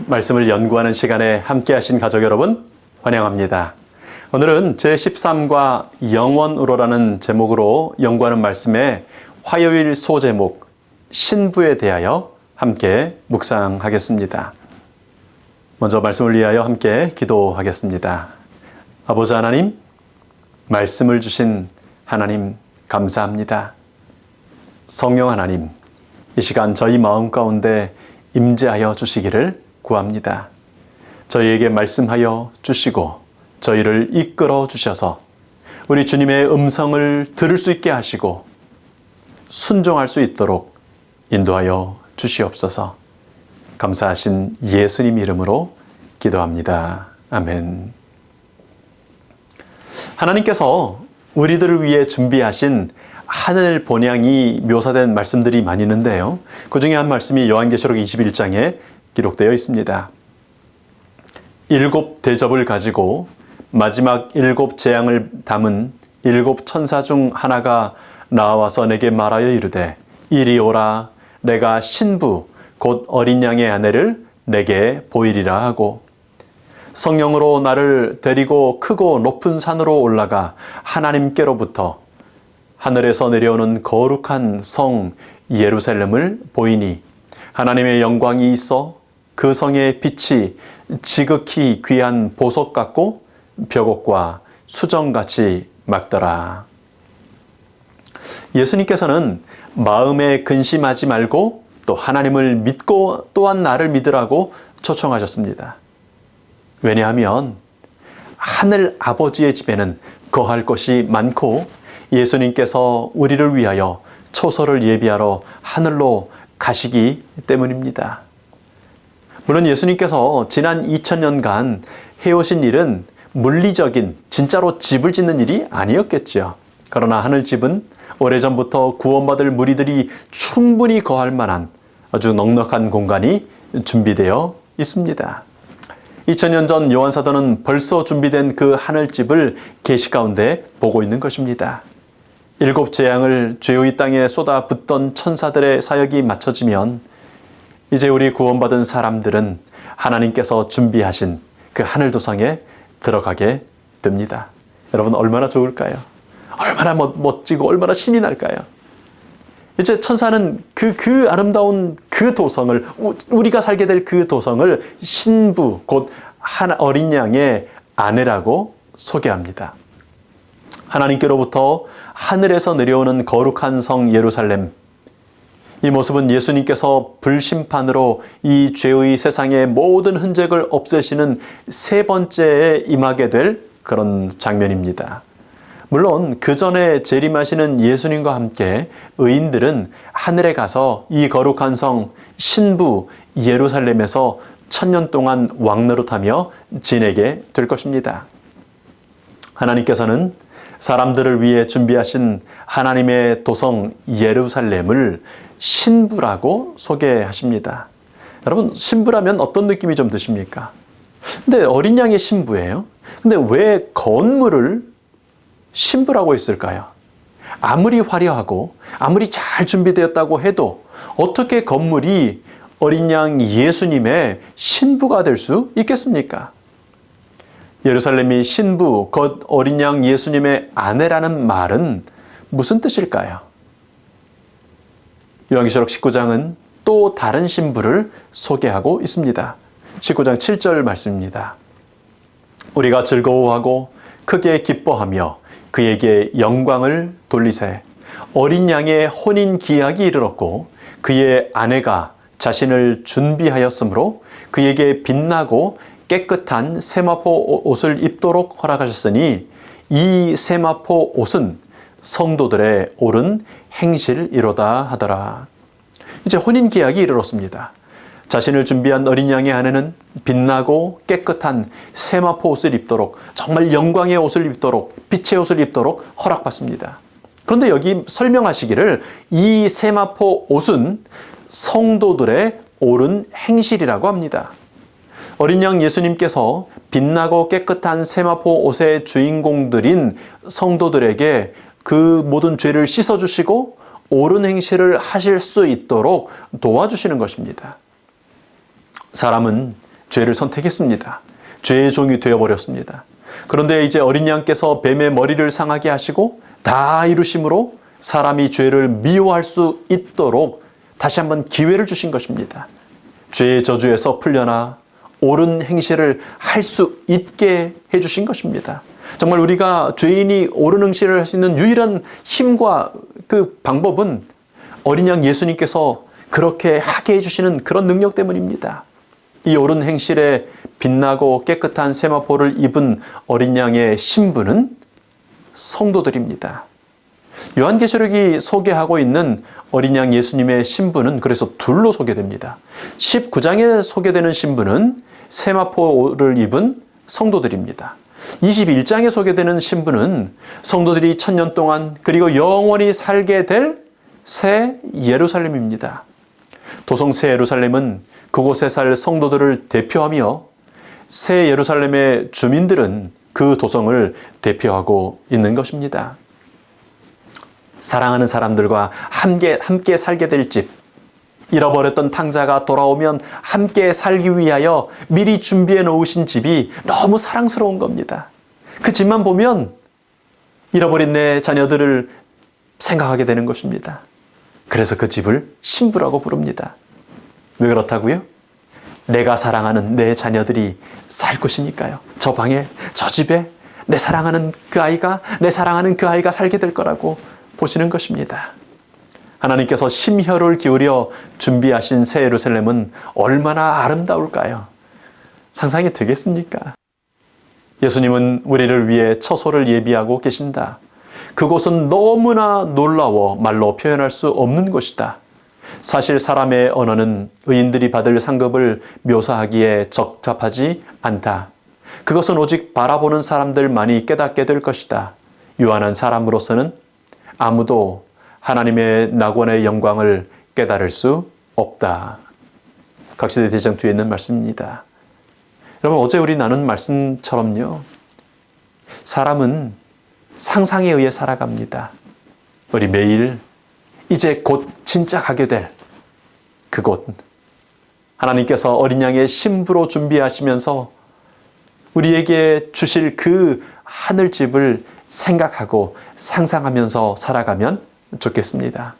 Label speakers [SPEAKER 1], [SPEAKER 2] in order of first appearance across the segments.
[SPEAKER 1] 말씀을 연구하는 시간에 함께 하신 가족 여러분 환영합니다. 오늘은 제13과 영원으로라는 제목으로 연구하는 말씀의 화요일 소제목 신부에 대하여 함께 묵상하겠습니다. 먼저 말씀을 위하여 함께 기도하겠습니다. 아버지 하나님, 말씀을 주신 하나님 감사합니다. 성령 하나님, 이 시간 저희 마음 가운데 임재하여 주시기를 구합니다. 저희에게 말씀하여 주시고 저희를 이끌어 주셔서 우리 주님의 음성을 들을 수 있게 하시고 순종할 수 있도록 인도하여 주시옵소서. 감사하신 예수님 이름으로 기도합니다. 아멘. 하나님께서 우리들을 위해 준비하신 하늘 본향이 묘사된 말씀들이 많이 있는데요. 그 중에 한 말씀이 요한계시록 21장에 기록되어 있습니다. 7 대접을 가지고 마지막 7 재앙을 담은 7 천사 중 하나가 나와서 내게 말하여 이르되 이리 오라, 내가 신부 곧 어린 양의 아내를 내게 보이리라 하고, 성령으로 나를 데리고 크고 높은 산으로 올라가 하나님께로부터 하늘에서 내려오는 거룩한 성 예루살렘을 보이니 하나님의 영광이 있어 그 성의 빛이 지극히 귀한 보석 같고 벽옥과 수정같이 맑더라. 예수님께서는 마음에 근심하지 말고 또 하나님을 믿고 또한 나를 믿으라고 초청하셨습니다. 왜냐하면 하늘 아버지의 집에는 거할 것이 많고 예수님께서 우리를 위하여 초소를 예비하러 하늘로 가시기 때문입니다. 물론 예수님께서 지난 2000년간 해오신 일은 물리적인 진짜로 집을 짓는 일이 아니었겠죠. 그러나 하늘집은 오래전부터 구원받을 무리들이 충분히 거할 만한 아주 넉넉한 공간이 준비되어 있습니다. 2000년 전 요한사도는 벌써 준비된 그 하늘집을 계시 가운데 보고 있는 것입니다. 7 재앙을 죄의 땅에 쏟아붓던 천사들의 사역이 마쳐지면 이제 우리 구원받은 사람들은 하나님께서 준비하신 그 하늘 도성에 들어가게 됩니다. 여러분 얼마나 좋을까요? 얼마나 멋지고 얼마나 신이 날까요? 이제 천사는 그 아름다운 그 도성을, 우리가 살게 될 그 도성을 신부 곧 어린 양의 아내라고 소개합니다. 하나님께로부터 하늘에서 내려오는 거룩한 성 예루살렘, 이 모습은 예수님께서 불심판으로 이 죄의 세상의 모든 흔적을 없애시는 세 번째에 임하게 될 그런 장면입니다. 물론 그 전에 재림하시는 예수님과 함께 의인들은 하늘에 가서 이 거룩한 성 신부 예루살렘에서 1000년 동안 왕노릇하며 지내게 될 것입니다. 하나님께서는 사람들을 위해 준비하신 하나님의 도성 예루살렘을 신부라고 소개하십니다. 여러분, 신부라면 어떤 느낌이 좀 드십니까? 근데 어린 양의 신부예요. 근데 왜 건물을 신부라고 했을까요? 아무리 화려하고 아무리 잘 준비되었다고 해도 어떻게 건물이 어린 양 예수님의 신부가 될 수 있겠습니까? 예루살렘이 신부, 곧 어린 양 예수님의 아내라는 말은 무슨 뜻일까요? 요한계시록 19장은 또 다른 신부를 소개하고 있습니다. 19장 7절 말씀입니다. 우리가 즐거워하고 크게 기뻐하며 그에게 영광을 돌리세. 어린 양의 혼인 기약이 이르렀고 그의 아내가 자신을 준비하였으므로 그에게 빛나고 깨끗한 세마포 옷을 입도록 허락하셨으니 이 세마포 옷은 성도들의 옳은 행실이로다 하더라. 이제 혼인 계약이 이르렀습니다. 자신을 준비한 어린 양의 아내는 빛나고 깨끗한 세마포 옷을 입도록, 정말 영광의 옷을 입도록, 빛의 옷을 입도록 허락받습니다. 그런데 여기 설명하시기를 이 세마포 옷은 성도들의 옳은 행실이라고 합니다. 어린 양 예수님께서 빛나고 깨끗한 세마포 옷의 주인공들인 성도들에게 그 모든 죄를 씻어주시고 옳은 행실을 하실 수 있도록 도와주시는 것입니다. 사람은 죄를 선택했습니다. 죄의 종이 되어버렸습니다. 그런데 이제 어린 양께서 뱀의 머리를 상하게 하시고 다 이루심으로 사람이 죄를 미워할 수 있도록 다시 한번 기회를 주신 것입니다. 죄의 저주에서 풀려나 옳은 행실을 할 수 있게 해주신 것입니다. 정말 우리가 죄인이 옳은 행실을 할 수 있는 유일한 힘과 그 방법은 어린 양 예수님께서 그렇게 하게 해주시는 그런 능력 때문입니다. 이 옳은 행실에 빛나고 깨끗한 세마포를 입은 어린 양의 신분은 성도들입니다. 요한계시록이 소개하고 있는 어린 양 예수님의 신분은 그래서 둘로 소개됩니다. 19장에 소개되는 신분은 세마포를 입은 성도들입니다. 21장에 소개되는 신분은 성도들이 1000년 동안 그리고 영원히 살게 될 새 예루살렘입니다. 도성 새 예루살렘은 그곳에 살 성도들을 대표하며 새 예루살렘의 주민들은 그 도성을 대표하고 있는 것입니다. 사랑하는 사람들과 함께 살게 될 집, 잃어버렸던 탕자가 돌아오면 함께 살기 위하여 미리 준비해 놓으신 집이 너무 사랑스러운 겁니다. 그 집만 보면 잃어버린 내 자녀들을 생각하게 되는 것입니다. 그래서 그 집을 신부라고 부릅니다. 왜 그렇다고요? 내가 사랑하는 내 자녀들이 살 곳이니까요. 저 방에, 저 집에 내 사랑하는 그 아이가 살게 될 거라고 보시는 것입니다. 하나님께서 심혈을 기울여 준비하신 새 예루살렘은 얼마나 아름다울까요? 상상이 되겠습니까? 예수님은 우리를 위해 처소를 예비하고 계신다. 그곳은 너무나 놀라워 말로 표현할 수 없는 곳이다. 사실 사람의 언어는 의인들이 받을 상급을 묘사하기에 적합하지 않다. 그것은 오직 바라보는 사람들만이 깨닫게 될 것이다. 유한한 사람으로서는 아무도 하나님의 낙원의 영광을 깨달을 수 없다. 각시대 대장 뒤에 있는 말씀입니다. 여러분, 어제 우리 나눈 말씀처럼요. 사람은 상상에 의해 살아갑니다. 우리 매일 이제 곧 진짜 가게 될 그곳, 하나님께서 어린 양의 신부로 준비하시면서 우리에게 주실 그 하늘집을 생각하고 상상하면서 살아가면 좋겠습니다.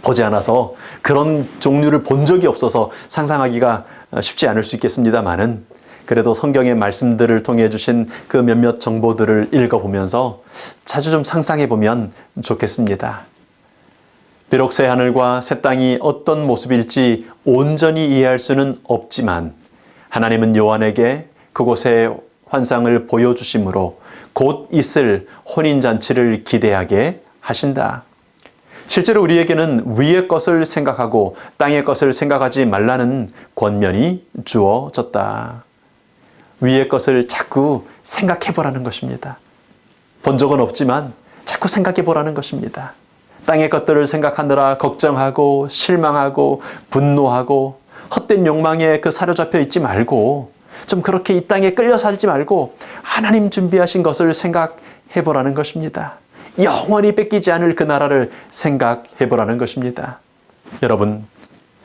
[SPEAKER 1] 보지 않아서 그런 종류를 본 적이 없어서 상상하기가 쉽지 않을 수 있겠습니다만은, 그래도 성경의 말씀들을 통해 주신 그 몇몇 정보들을 읽어보면서 자주 좀 상상해 보면 좋겠습니다. 비록 새 하늘과 새 땅이 어떤 모습일지 온전히 이해할 수는 없지만 하나님은 요한에게 그곳의 환상을 보여주심으로 곧 있을 혼인잔치를 기대하게 하신다. 실제로 우리에게는 위의 것을 생각하고 땅의 것을 생각하지 말라는 권면이 주어졌다. 위의 것을 자꾸 생각해 보라는 것입니다. 본 적은 없지만 자꾸 생각해 보라는 것입니다. 땅의 것들을 생각하느라 걱정하고 실망하고 분노하고 헛된 욕망에 사로잡혀 있지 말고, 좀 그렇게 이 땅에 끌려 살지 말고 하나님 준비하신 것을 생각해 보라는 것입니다. 영원히 뺏기지 않을 그 나라를 생각해 보라는 것입니다. 여러분,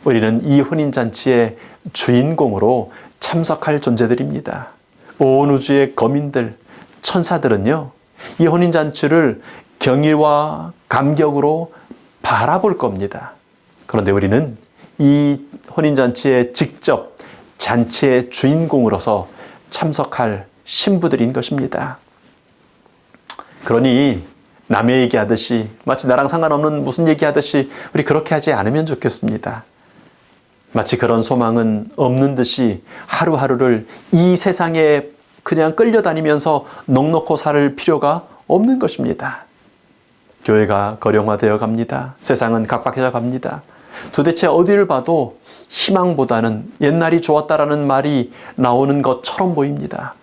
[SPEAKER 1] 우리는 이 혼인잔치의 주인공으로 참석할 존재들입니다. 온 우주의 거민들, 천사들은요, 이 혼인잔치를 경의와 감격으로 바라볼 겁니다. 그런데 우리는 이 혼인잔치에 직접 잔치의 주인공으로서 참석할 신부들인 것입니다. 그러니 남의 얘기하듯이, 마치 나랑 상관없는 무슨 얘기하듯이 우리 그렇게 하지 않으면 좋겠습니다. 마치 그런 소망은 없는 듯이 하루하루를 이 세상에 그냥 끌려다니면서 넋놓고 살 필요가 없는 것입니다. 교회가 거령화되어 갑니다. 세상은 각박해져 갑니다. 도대체 어디를 봐도 희망보다는 옛날이 좋았다라는 말이 나오는 것처럼 보입니다.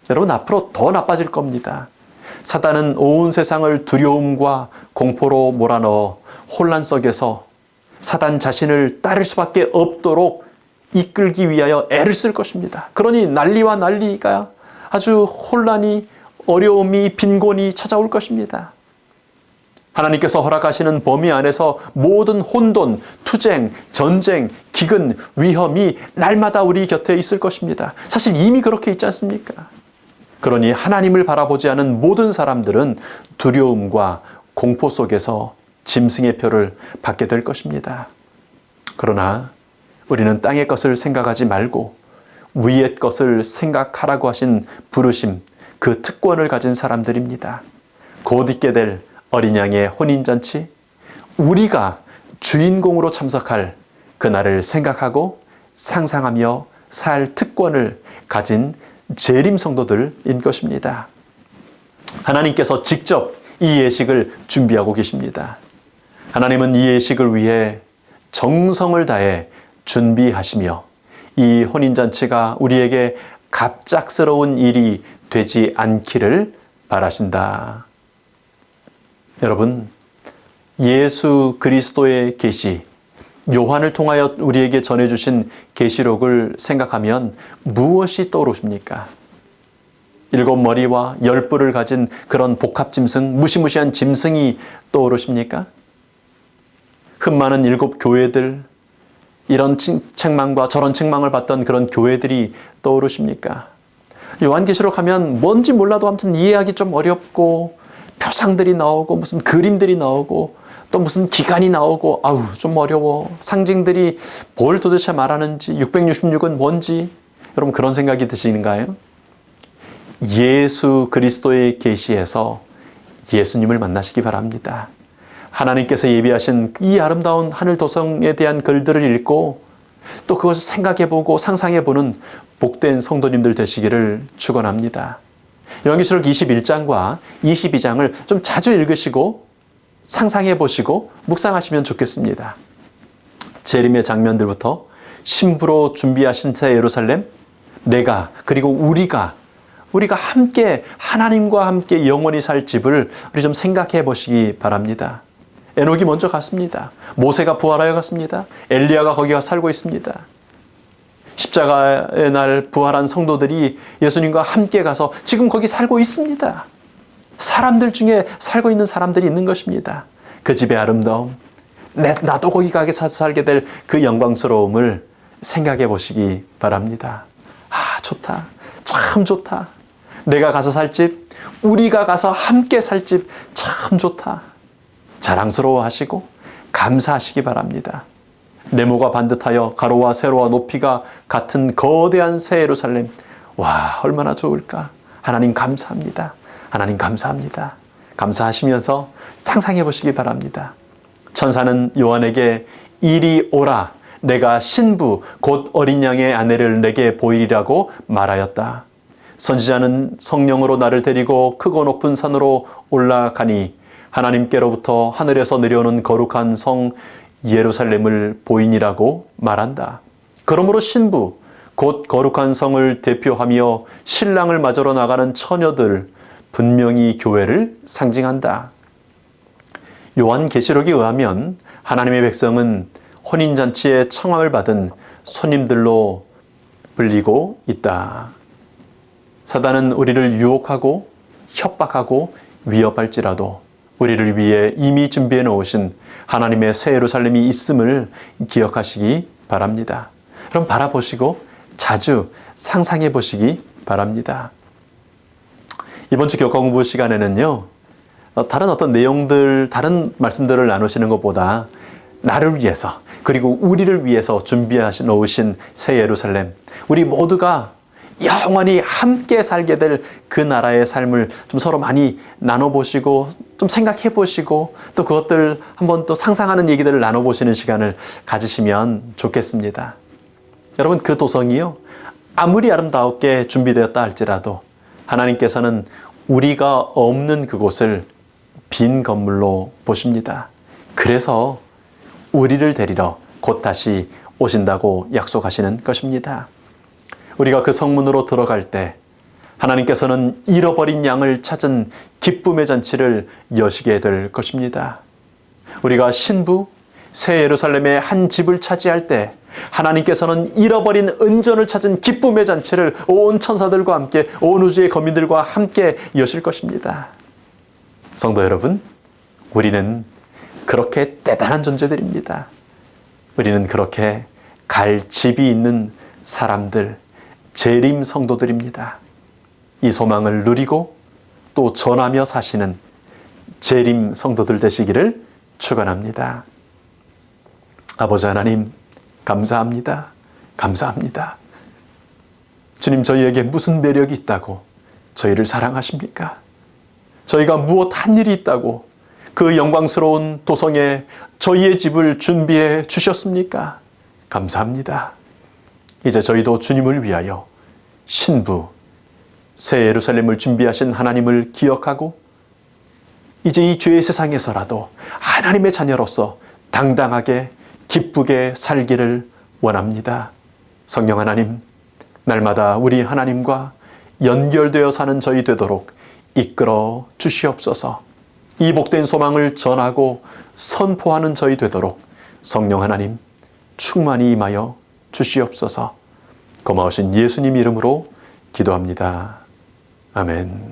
[SPEAKER 1] 여러분, 앞으로 더 나빠질 겁니다. 사단은 온 세상을 두려움과 공포로 몰아넣어 혼란 속에서 사단 자신을 따를 수밖에 없도록 이끌기 위하여 애를 쓸 것입니다. 그러니 난리와 난리가, 아주 혼란이, 어려움이, 빈곤이 찾아올 것입니다. 하나님께서 허락하시는 범위 안에서 모든 혼돈, 투쟁, 전쟁, 기근, 위험이 날마다 우리 곁에 있을 것입니다. 사실 이미 그렇게 있지 않습니까? 그러니 하나님을 바라보지 않은 모든 사람들은 두려움과 공포 속에서 짐승의 표를 받게 될 것입니다. 그러나 우리는 땅의 것을 생각하지 말고 위의 것을 생각하라고 하신 부르심, 그 특권을 가진 사람들입니다. 곧 있게 될 어린 양의 혼인잔치, 우리가 주인공으로 참석할 그날을 생각하고 상상하며 살 특권을 가진 재림 성도들인 것입니다. 하나님께서 직접 이 예식을 준비하고 계십니다. 하나님은 이 예식을 위해 정성을 다해 준비하시며 이 혼인잔치가 우리에게 갑작스러운 일이 되지 않기를 바라신다. 여러분, 예수 그리스도의 계시, 요한을 통하여 우리에게 전해주신 계시록을 생각하면 무엇이 떠오르십니까? 7머리와 10뿔을 가진 그런 복합짐승, 무시무시한 짐승이 떠오르십니까? 흠 많은 7 교회들, 이런 책망과 저런 책망을 받던 그런 교회들이 떠오르십니까? 요한계시록 하면 뭔지 몰라도 아무튼 이해하기 좀 어렵고 표상들이 나오고 무슨 그림들이 나오고 또 무슨 기간이 나오고 아우 좀 어려워. 상징들이 뭘 도대체 말하는지 666은 뭔지 여러분 그런 생각이 드시는가요? 예수 그리스도의 계시에서 예수님을 만나시기 바랍니다. 하나님께서 예비하신 이 아름다운 하늘 도성에 대한 글들을 읽고 또 그것을 생각해보고 상상해보는 복된 성도님들 되시기를 축원합니다. 요한계시록 21장과 22장을 좀 자주 읽으시고 상상해보시고 묵상하시면 좋겠습니다. 재림의 장면들부터 신부로 준비하신 새 예루살렘, 내가 그리고 우리가 함께 하나님과 함께 영원히 살 집을 우리 좀 생각해 보시기 바랍니다. 에녹이 먼저 갔습니다. 모세가 부활하여 갔습니다. 엘리야가 거기 가 살고 있습니다. 십자가의 날 부활한 성도들이 예수님과 함께 가서 지금 거기 살고 있습니다. 사람들 중에 살고 있는 사람들이 있는 것입니다. 그 집의 아름다움, 나도 거기 가게 살게 될 그 영광스러움을 생각해 보시기 바랍니다. 아, 좋다. 참 좋다. 내가 가서 살 집, 우리가 가서 함께 살 집 참 좋다. 자랑스러워 하시고 감사하시기 바랍니다. 네모가 반듯하여 가로와 세로와 높이가 같은 거대한 새 예루살렘. 와, 얼마나 좋을까. 하나님 감사합니다. 하나님 감사합니다. 감사하시면서 상상해 보시기 바랍니다. 천사는 요한에게 이리 오라. 내가 신부 곧 어린 양의 아내를 내게 보이리라고 말하였다. 선지자는 성령으로 나를 데리고 크고 높은 산으로 올라가니 하나님께로부터 하늘에서 내려오는 거룩한 성 예루살렘을 보이니라고 말한다. 그러므로 신부 곧 거룩한 성을 대표하며 신랑을 맞으러 나가는 처녀들, 분명히 교회를 상징한다. 요한계시록에 의하면 하나님의 백성은 혼인잔치에 청함을 받은 손님들로 불리고 있다. 사단은 우리를 유혹하고 협박하고 위협할지라도 우리를 위해 이미 준비해 놓으신 하나님의 새 예루살렘이 있음을 기억하시기 바랍니다. 그럼 바라보시고 자주 상상해 보시기 바랍니다. 이번 주 교과 공부 시간에는요, 다른 어떤 내용들, 다른 말씀들을 나누시는 것보다 나를 위해서 그리고 우리를 위해서 준비하시 놓으신 새 예루살렘, 우리 모두가 영원히 함께 살게 될 그 나라의 삶을 좀 서로 많이 나눠보시고 좀 생각해보시고 또 그것들 한번 또 상상하는 얘기들을 나눠보시는 시간을 가지시면 좋겠습니다. 여러분, 그 도성이요, 아무리 아름답게 준비되었다 할지라도 하나님께서는 우리가 없는 그곳을 빈 건물로 보십니다. 그래서 우리를 데리러 곧 다시 오신다고 약속하시는 것입니다. 우리가 그 성문으로 들어갈 때 하나님께서는 잃어버린 양을 찾은 기쁨의 잔치를 여시게 될 것입니다. 우리가 신부, 새 예루살렘의 한 집을 차지할 때 하나님께서는 잃어버린 은전을 찾은 기쁨의 잔치를 온 천사들과 함께 온 우주의 거민들과 함께 여실 것입니다. 성도 여러분, 우리는 그렇게 대단한 존재들입니다. 우리는 그렇게 갈 집이 있는 사람들, 재림 성도들입니다. 이 소망을 누리고 또 전하며 사시는 재림 성도들 되시기를 축원합니다. 아버지 하나님, 감사합니다. 감사합니다. 주님, 저희에게 무슨 매력이 있다고 저희를 사랑하십니까? 저희가 무엇 한 일이 있다고 그 영광스러운 도성에 저희의 집을 준비해 주셨습니까? 감사합니다. 이제 저희도 주님을 위하여 신부, 새 예루살렘을 준비하신 하나님을 기억하고 이제 이 죄의 세상에서라도 하나님의 자녀로서 당당하게 기쁘게 살기를 원합니다. 성령 하나님, 날마다 우리 하나님과 연결되어 사는 저희 되도록 이끌어 주시옵소서. 이 복된 소망을 전하고 선포하는 저희 되도록 성령 하나님 충만히 임하여 주시옵소서. 고마우신 예수님 이름으로 기도합니다. 아멘.